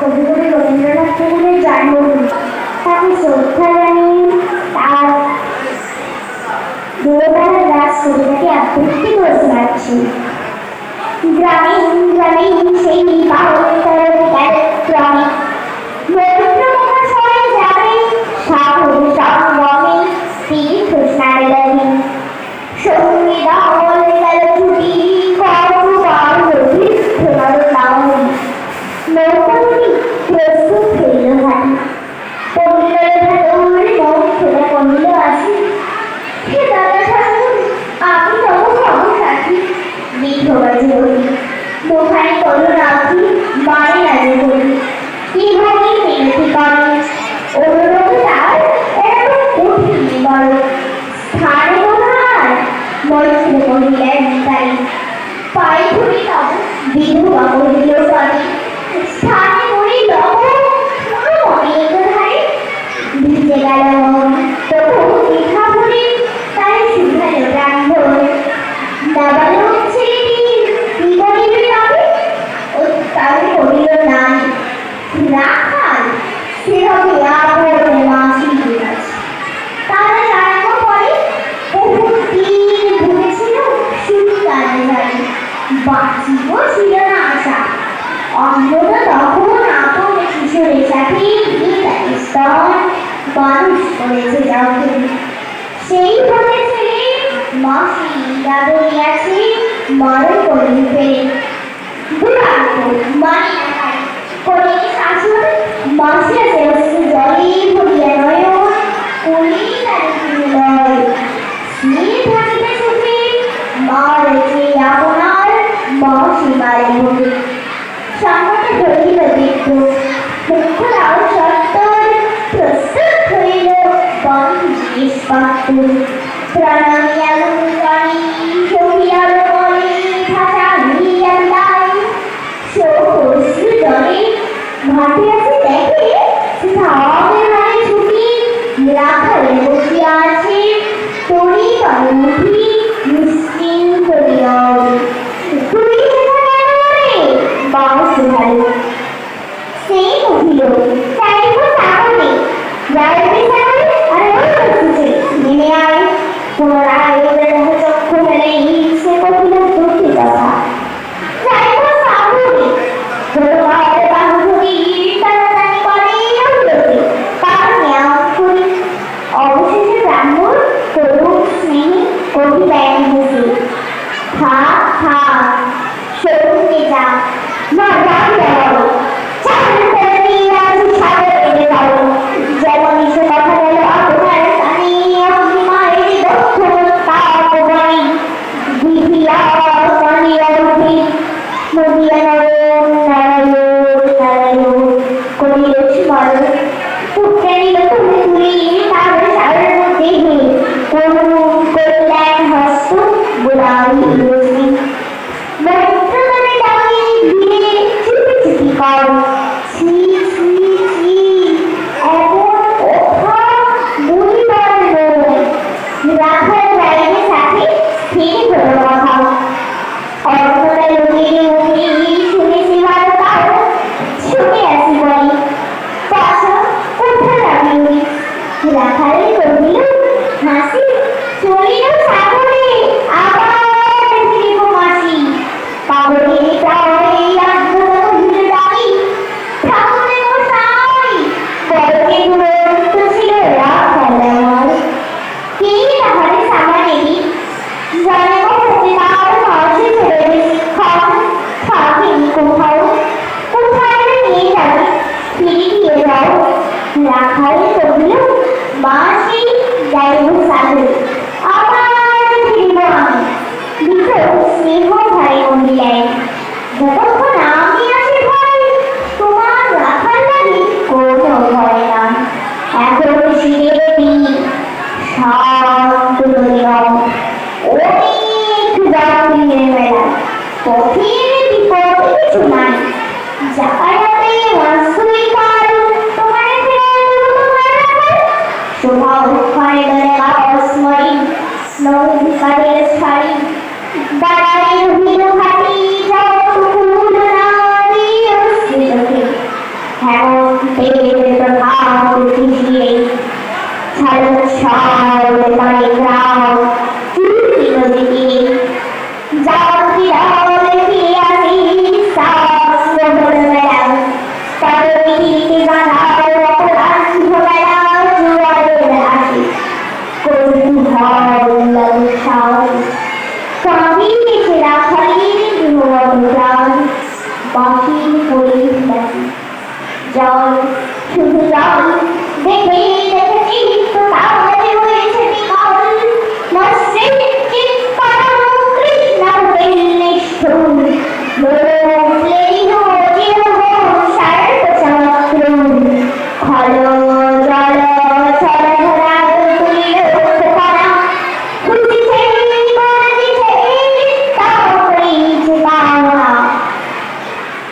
কবিগুরু রবীন্দ্রনাথ ঠাকুরের জন্মদিন, তাকে শ্রদ্ধা জানিয়ে তার দেবতার দাস কবিতাকে আবৃত্তি করে শোনাচ্ছি। গ্রামে গ্রামে সেই বাহত্তর ক্রমে মহাশয় যাবে সাধু সঙ্গমে তীর্থ স্নানে সঙ্গী দল গেল ছুটি কর্মবার তীর্থ নরনামী নৌকাগুলি প্রস্তুত হইল ঘাটি পল্লীর ভেতর নৌকা কহিল আসি হে দাদা ঠাকুর আমি তব খবর বিধবা জীবনী দোকানে করো রাখি বাড়ি আগে বলি কিভাবে মিনতি করে অনুরোধ তার এত কঠিন বড় স্থানে বোধার মৈত্রী কহিলেন তাই পায়ে ধরি তব বিধবা কহিল পারি স্থানে মরি লব মনে ধারে ভিজে গেল মন তবু দীঘা ভরে তাই শুধালো ব্রাহ্মণ দাবালো ছেলেটি কি করিবে তবে তাহলে করিল নাই রাখাল সে হবে আপন মাসি আছে তারা জানব পরে বহু দিন ঘুরেছিল শুধু কাজে যাই বাঁচিব ছিল না আশা অন্তত তখন আপন শিশুরের সাথে স্তর মানুষ করেছে যখন সেই হতে ছেলে মাসি দাদরিয়াছে মরণ করিবে দুরান্ত মানে করে শাশুড় মাসি আছে অশ্রু জলে ভরিয়া নয়ন কলি নয় স্নেহ থাকিতে সুখে মারছে আপনার মাসি মারে মুখে সংকটে ধরিল দেখত মুখ্যরাও সত্তর প্রস্তুত হইল বন্ধু জিনিস পাত্র প্রণামিয়া গুণী সহিয়ার বলে ভাষা নিয়া লাই সহস্র জলে মাঠে আছে দেখে ধামে মানে ছুটি রাখালে বসিয়া আছে তরি পারে মুঠি নিশ্চিন করিয়া তুই বাস ভালো সেই কহিল চাইব সামনে যাইবে সামনে আরে ওই করছে নেমে আয় পুনরায় চক্ষু মেলে সে কহিল দুঃখী কথা যাইব সামনে ধর্মার বাহুধরি টানাটানি করে অন্যকে তার ন্যায় করি অবশেষে ব্রাহ্মণ করুণ স্নেহে কহিলেন বুঝি থাক থাক সঙ্গে যা না যাবি বলো চাকরি করে নিয়ে আসি সাগরে এনে যাবো যেমন সে কথা গেল আপনার কানে আপনি মায়ের দক্ষ তাপবাণী বিধিয়া কানিয়া উঠি নদিয়া নারায়ণ নারায়ণ নারায়ণ করিল স্মরণ পুত্রে নিল তুমি তুলি তার সারের মধ্যে করুণ করিলেন হস্ত গোলামি রশ্মি মন্ত্রণে ডাকে ধীরে চুপি চুপি কর ছি ছি ছি এমন কথা বলিবার নয় রাখার বাইরে সাথে স্থির হল কথা অর্থটা লোকের মুখে শুনেছি ভালো কারণ শুনে আসি বলি পাশা কোথা যাবি রাখারে কহিল হাসি চলিল সাগরে আবার ফিরিব মাসি পাগলে প্রায় আদ্রতা কহিল ডাকি ঠাকুরে মশাই বড়কে দূরত্ব ছিল রাখাল আমার কে তাহারে সামানেনি জানে হতে তার মাঝে চলে বেশিক্ষণ থাকেনি কোথাও কোথায় নিয়ে যাবে ফিরে দিয়ে যাও রাখালে কহিল মাসি যাইব সাগরে আবার ফিরিব আমি দিত স্নেহ ভাই কহিলেন যতক্ষণ আমি আছি ভাই তোমার রাখার লাগে কোনো ভয় না এখন শিরে দিন শান্ত নিয়ম অনেক যাত্রীর মেলা পথের বিপদ কিছু নাই যাতায়াতে মাসুই পার তোমার শোভা উৎখানে গেলে স্মরী নৌ বিকারের শাড়ি দাঁড়ায় রহিল ঘাটি যতটুকু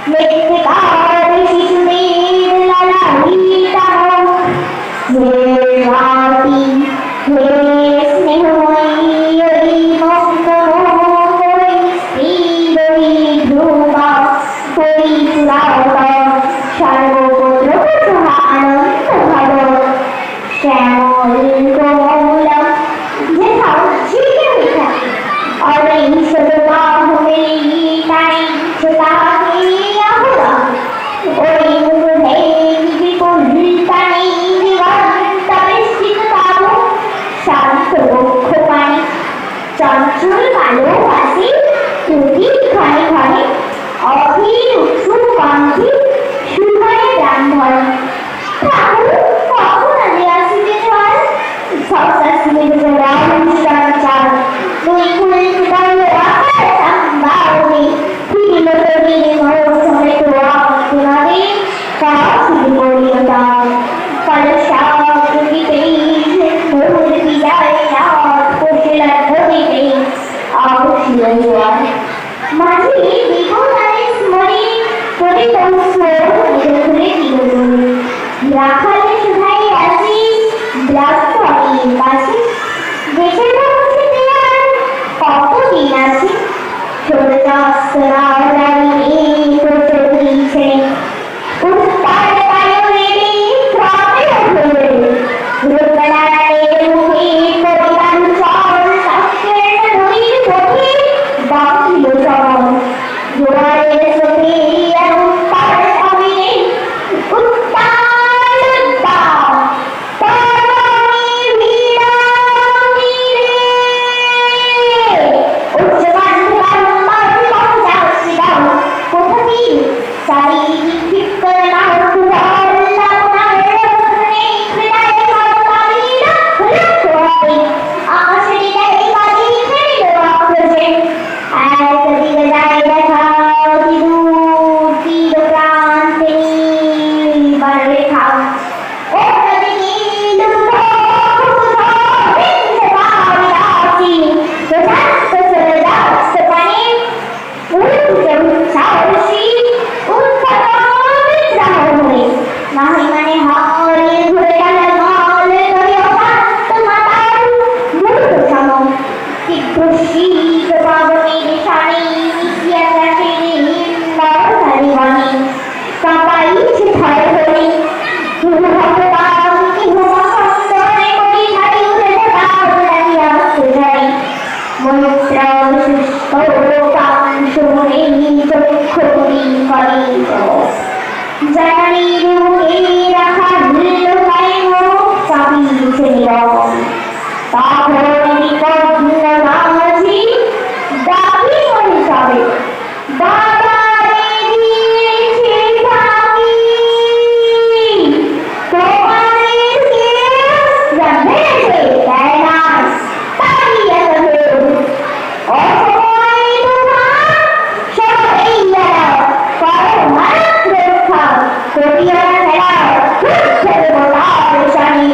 মৃত্তিকার শিশুদের লালায়িতাম। হে রাতি, হে স্নেহময়ী ওই মঙ্গলময় হৃদয়ী ধ্রুবা ওই চূড়াতল সর্বপত্র আনন্দ ভাব শ্যামল কোমলম যেথাও ঝিকে মিঠা অনেই সদমা হবে তাই সেটাকে আহরা ওই মুখে বিপুল তাই দিগন্ত বিস্তৃত তাব শান্ত বক্ষ পানি চঞ্চল ভালোবাসি তুই ক্ষণে ক্ষণে অধীর উৎসুক কান্তি সুখয়ে ব্রাহ্মণ ঠাকুর কখন আগে আসিতে হয় সংসার স্মৃতি চার দুই কুলে ফুটাইল আকার সম্ভাবনে ফিরিল তরির মৌসুমে তোয়া তোমাদের কাছে পরিয়তাম কলসা প্রকৃতেই মধুর বিজয় রাত কোশলা ধরিতে আবশিল জোয়ার মাঝে বিগতারে স্মরণে পরিত স্মরণ ঘুরে দিল রাখালে শুধাই আসি ব্যস্ত অনেক পাশে দেশের মধ্যে দেয়ার কতদিন আছে ছোটরা দাঁড়িয়ে প্রচুরি ছেড়ে উত্তর পায়রে ক্রমে উঠে রূপনারায়ণের মুখে কবিতার চর শাস্ত্রের নদীর পথে বাঁধিল চরণ জোয়ারের চোখে আর উত্তর সবিনে উত্তাল উত্তাল তরণী বিরামী রে উচ্চমান ধর্মার পঞ্চাশ দাও কোথাকি চারিদিক বিকল মার্গ লাবণার রত্নে হৃদয় সর্বকালীন হৃদয় আকাশের হৃদয়ে বাজি ফেরিল আক্রোশে একদিকে যায় দেখা দূর তীর প্রান্তে নীলবার রেখা অন্যদিকে লুব্ধ বিদ্ধ পারিরাশি প্রশান্ত চলে যাচ্ছে পানে উল্টে উচ্ছ্বাসী উত্থিত বিদ্রোহ হয়ে নাহি মানে হারিয়ে ঘুরে গেল মল দলীয় শান্ত মাতার মূর্ত সম তীব্র শীত পাবনের সারি মিশিয়া থাকে নরধারী বনে কাঁপাইছে ভয় হলে ভগবান কেহ মহান্তরে করি ঝাড়ি উঠে দাও লাগিয়া উঠে মৈত্র শুষ্ক কান শুনে চক্ষু করি করে জানি রূপে রাখা ভিন্ন পায় চাবি ছিল তখন বিপন্ন মাঝি দাবি করে যাবে বাবা রে দিয়েছে ভাবি তোমাদের কে যাবে তাই না তাই এত অসময় তোমার সবাই দাঁড়াও করো মারাত্ম রক্ষা করিয়া ফেলা ছেড়ে বলার শানি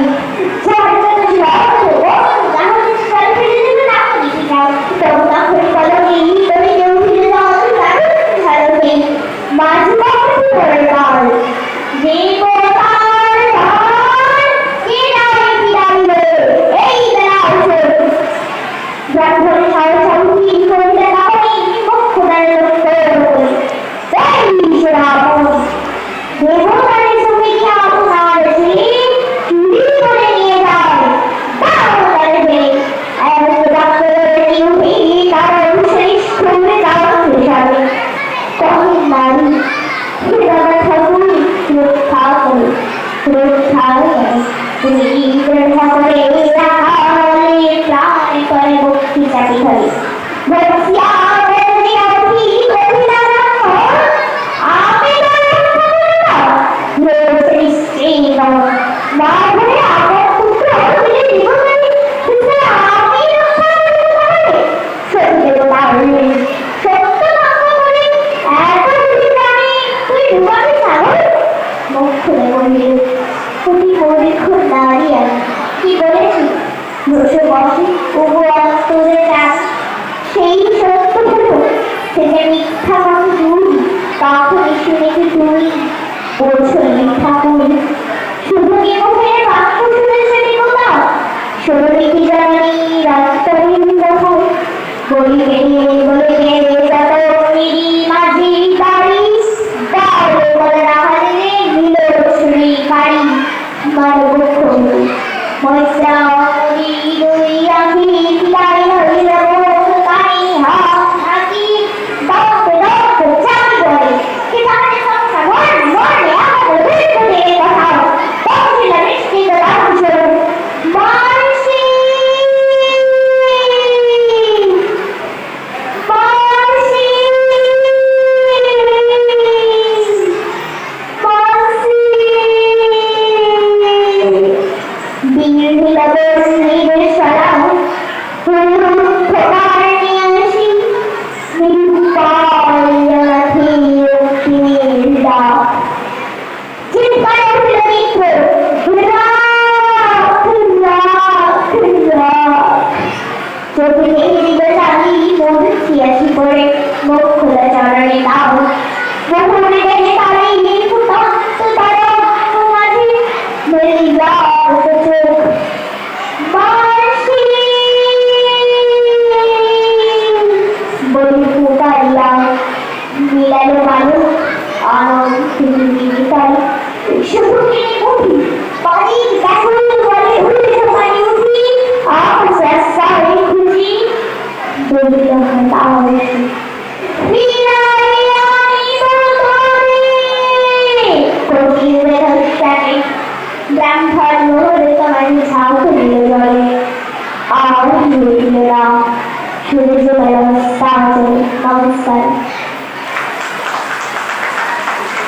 সেই সত্য হলো সেটা মিথ্যা কথা তখনই শুনেছি তুই বলছো ঠাকুর শুধু কি মুখের বাক্য শুনেছে দেবতা শরীরে কি জানি রাস্তাহীন দেখায় বলিবে বলিবে যত নিরি মাঝি বাড়ি দাঁড়ে বলে না হারিয়ে মিল ছুরি কারি মারব ময়সা নদী দুই আঁখি লাই হইল কানি হাকি দপ্ত দপ্ত চাকি বলে কি তাহলে সংসার মরণে মরণে আমাদের ভিতরে কথা পৌঁছিল নিশ্চিত রাজ্য মানসী মানসী বীর হিলাবের নির্সলাম প্রকার নিয়ে আসি নিরুপায়নাথি উক্তিরা চিৎকার উঠিল মিত্র চোখে দিবে চাবি মোট ছিয়াশি করে মুখ খোলা চরণে দাও মোহনে দেখে তারি নির্ভুতান্ত তারা মাঝে মেরিয়া চোখ মানসী বলি ফুটাইয়া মিলালো মানুষ আনন্দিতাই শুধু কিনে উঠি পানি ব্যাকুল বলে উঠে পানি উঠি আর সারে খুঁজি বলিল তাহলে ব্রাহ্মণ মোহরে তোমার ঝাউ তুলিল জলে আর শুনে দিল না শুনে যে নমস্কার